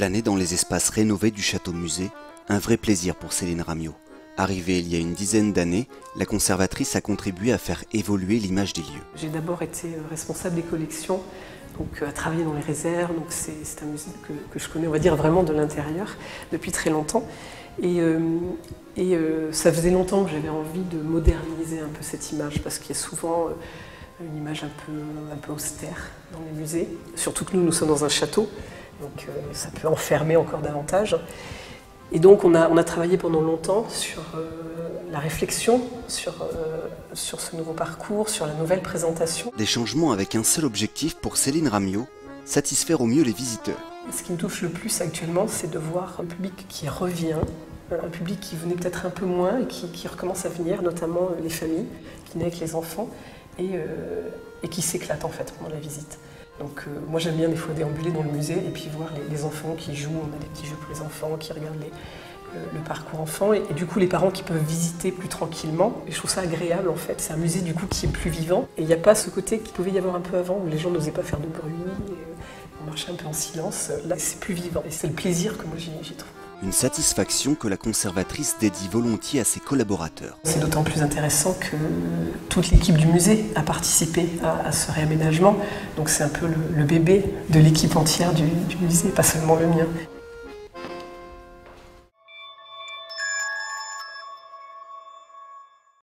Flâner dans les espaces rénovés du château-musée, un vrai plaisir pour Céline Ramio. Arrivée il y a une dizaine d'années, la conservatrice a contribué à faire évoluer l'image des lieux. J'ai d'abord été responsable des collections, donc à travailler dans les réserves, donc c'est un musée que je connais, on va dire, vraiment de l'intérieur depuis très longtemps. Et ça faisait longtemps que j'avais envie de moderniser un peu cette image, parce qu'il y a souvent une image un peu austère dans les musées, surtout que nous sommes dans un château, donc ça peut enfermer encore davantage. Et donc on a travaillé pendant longtemps sur la réflexion, sur ce nouveau parcours, sur la nouvelle présentation. Des changements avec un seul objectif pour Céline Ramio, satisfaire au mieux les visiteurs. Ce qui me touche le plus actuellement, c'est de voir un public qui revient, un public qui venait peut-être un peu moins et qui recommence à venir, notamment les familles, qui naissent avec les enfants et qui s'éclatent en fait pendant la visite. Donc moi j'aime bien des fois déambuler dans le musée et puis voir les enfants qui jouent, on a des petits jeux pour les enfants, qui regardent le parcours enfant et du coup les parents qui peuvent visiter plus tranquillement. Et je trouve ça agréable en fait, c'est un musée du coup qui est plus vivant et il n'y a pas ce côté qu'il pouvait y avoir un peu avant où les gens n'osaient pas faire de bruit, on marchait un peu en silence. Là c'est plus vivant et c'est le plaisir que moi j'y trouve. Une satisfaction que la conservatrice dédie volontiers à ses collaborateurs. C'est d'autant plus intéressant que toute l'équipe du musée a participé à ce réaménagement. Donc c'est un peu le bébé de l'équipe entière du musée, pas seulement le mien.